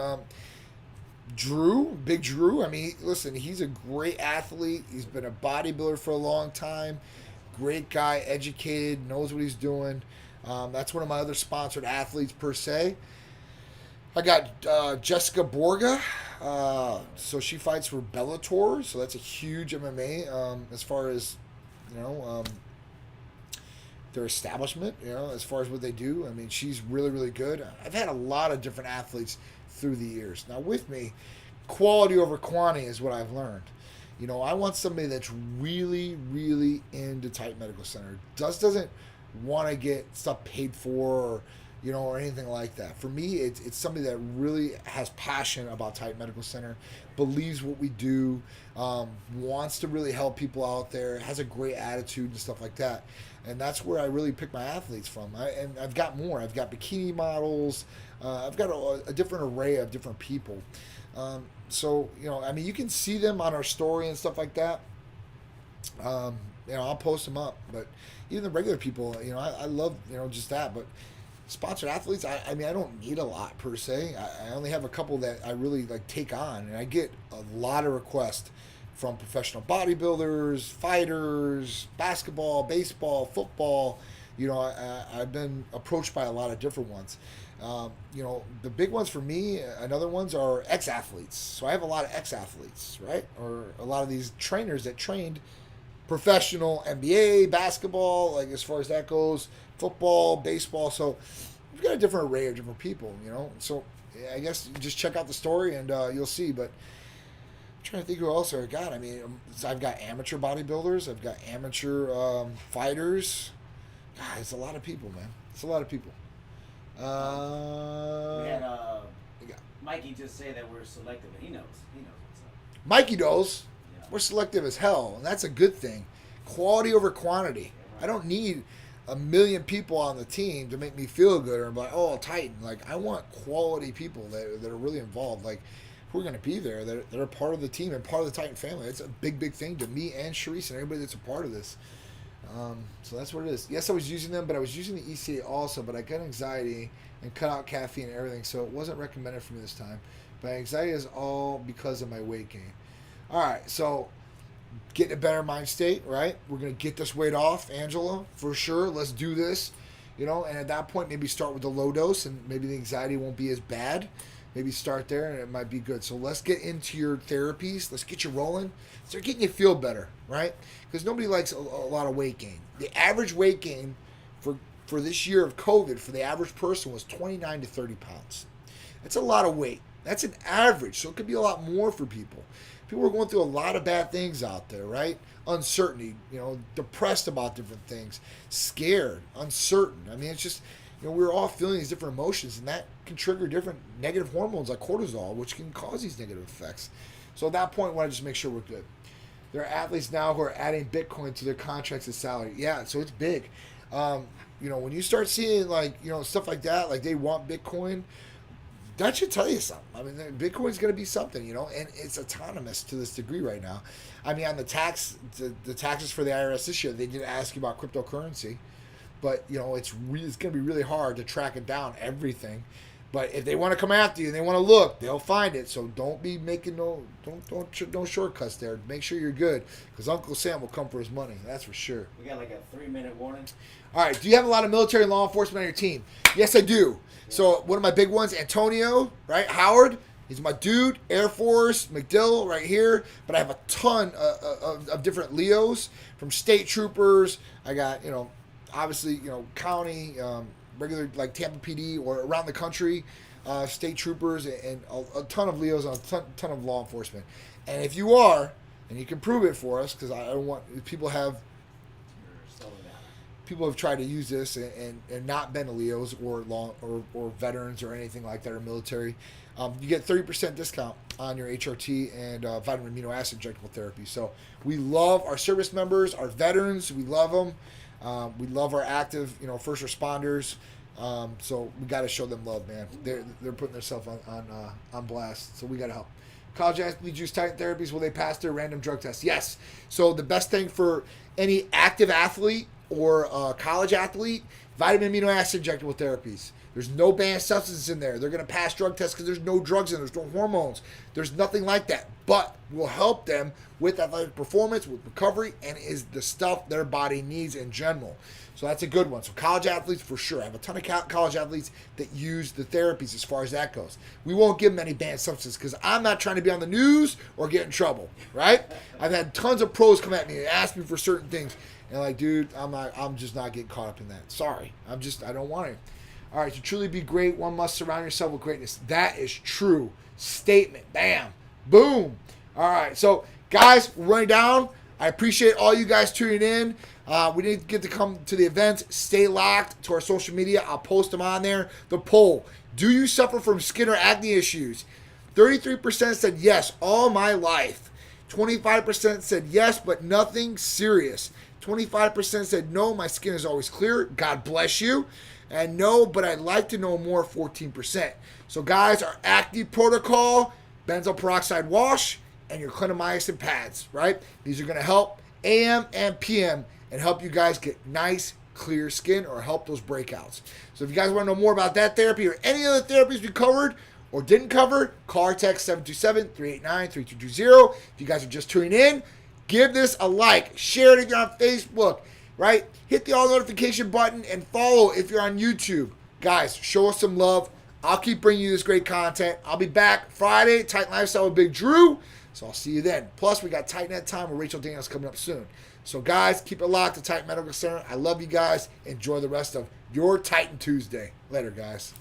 Big Drew. I mean, listen, he's a great athlete. He's been a bodybuilder for a long time. Great guy, educated, knows what he's doing. That's one of my other sponsored athletes per se. I got Jessica Borga. So she fights for Bellator. So that's a huge MMA as far as, their establishment, as far as what they do. I mean, she's really, really good. I've had a lot of different athletes through the years. Now, with me, quality over quantity is what I've learned. I want somebody that's really, really into Titan Medical Center. Doesn't want to get stuff paid for or anything like that. For me, it's somebody that really has passion about Titan Medical Center, believes what we do, wants to really help people out there, has a great attitude and stuff like that. And that's where I really pick my athletes from. And I've got more. I've got bikini models. I've got a different array of different people. So, I mean, you can see them on our story and stuff like that. I'll post them up. But even the regular people, I love, just that. But sponsored athletes, I mean, I don't need a lot per se. I only have a couple that I really take on. And I get a lot of requests from professional bodybuilders, fighters, basketball, baseball, football. I've been approached by a lot of different ones. The big ones for me, another ones are ex-athletes. So I have a lot of ex-athletes, right? Or a lot of these trainers that trained professional NBA, basketball, as far as that goes, football, baseball. So we've got a different array of different people, So I guess you just check out the story and you'll see. But I'm trying to think who else I got. I mean, I've got amateur bodybuilders. I've got amateur fighters. God, it's a lot of people, man. It's a lot of people. We had Mikey just say that we're selective, and he knows what's up. Mikey knows. Yeah. We're selective as hell, and that's a good thing. Quality over quantity. Yeah, right. I don't need a million people on the team to make me feel good or be like, oh, Titan. I want quality people that are really involved. Who are going to be there that are part of the team and part of the Titan family. It's a big, big thing to me and Sharice and everybody that's a part of this. So that's what it is. Yes, I was using them, but I was using the ECA also, but I got anxiety and cut out caffeine and everything, so it wasn't recommended for me this time. But anxiety is all because of my weight gain. All right, so getting a better mind state, right? We're going to get this weight off, Angela, for sure. Let's do this, and at that point, maybe start with the low dose, and maybe the anxiety won't be as bad. Maybe start there, and it might be good. So let's get into your therapies. Let's get you rolling. Start getting you feel better, right? Because nobody likes a lot of weight gain. The average weight gain for this year of COVID for the average person was 29 to 30 pounds. That's a lot of weight. That's an average, so it could be a lot more for people. People are going through a lot of bad things out there, right? Uncertainty, depressed about different things, scared, uncertain. I mean, it's just... we're all feeling these different emotions, and that can trigger different negative hormones like cortisol, which can cause these negative effects. So at that point, we want to just make sure we're good. There are athletes now who are adding Bitcoin to their contracts as salary. Yeah, so it's big. When you start seeing stuff like that, they want Bitcoin, that should tell you something. I mean, Bitcoin's going to be something, and it's autonomous to this degree right now. I mean, on the taxes for the IRS this year, they did ask you about cryptocurrency. But, it's going to be really hard to track it down, everything. But if they want to come after you and they want to look, they'll find it. So don't be making no shortcuts there. Make sure you're good, because Uncle Sam will come for his money. That's for sure. We got a 3-minute warning. All right. Do you have a lot of military and law enforcement on your team? Yes, I do. Yeah. So one of my big ones, Antonio, right? Howard. He's my dude. Air Force, McDill, right here. But I have a ton of different Leos, from state troopers. I got, obviously, county, regular Tampa PD or around the country, state troopers, and a ton of Leos and a ton of law enforcement. And if you are, and you can prove it for us, because I don't want people people have tried to use this and not been Leos or veterans or anything like that or military. You get 30% discount on your HRT and vitamin amino acid injectable therapy. So we love our service members, our veterans. We love them. We love our active, first responders. So we got to show them love, man. They're putting themselves on blast. So we got to help. College athletes use Titan Therapies. Will they pass their random drug test? Yes. So the best thing for any active athlete or college athlete, vitamin amino acid injectable therapies. There's no banned substances in there. They're going to pass drug tests because there's no drugs in there. There's no hormones. There's nothing like that. But will help them with athletic performance, with recovery, and is the stuff their body needs in general. So that's a good one. So college athletes, for sure. I have a ton of college athletes that use the therapies as far as that goes. We won't give them any banned substances because I'm not trying to be on the news or get in trouble, right? I've had tons of pros come at me and ask me for certain things. And like, dude, I'm just not getting caught up in that. Sorry. I don't want to. All right, to truly be great, one must surround yourself with greatness. That is true. Statement. Bam. Boom. All right, so guys, we're running down. I appreciate all you guys tuning in. We didn't get to come to the event. Stay locked to our social media. I'll post them on there. The poll. Do you suffer from skin or acne issues? 33% said yes, all my life. 25% said yes, but nothing serious. 25% said no, my skin is always clear. God bless you. And no, but I'd like to know more, 14%. So guys, our Acne Protocol, benzoyl peroxide wash, and your Clindamycin pads, right? These are going to help AM and PM and help you guys get nice, clear skin or help those breakouts. So if you guys want to know more about that therapy or any other therapies we covered or didn't cover, call or text 727-389-3220. If you guys are just tuning in, give this a like. Share it if you're on Facebook, right? Hit the all notification button and follow if you're on YouTube. Guys, show us some love. I'll keep bringing you this great content. I'll be back Friday, Titan Lifestyle with Big Drew. So I'll see you then. Plus, we got Titan at Time with Rachel Daniels coming up soon. So guys, keep it locked to Titan Medical Center. I love you guys. Enjoy the rest of your Titan Tuesday. Later, guys.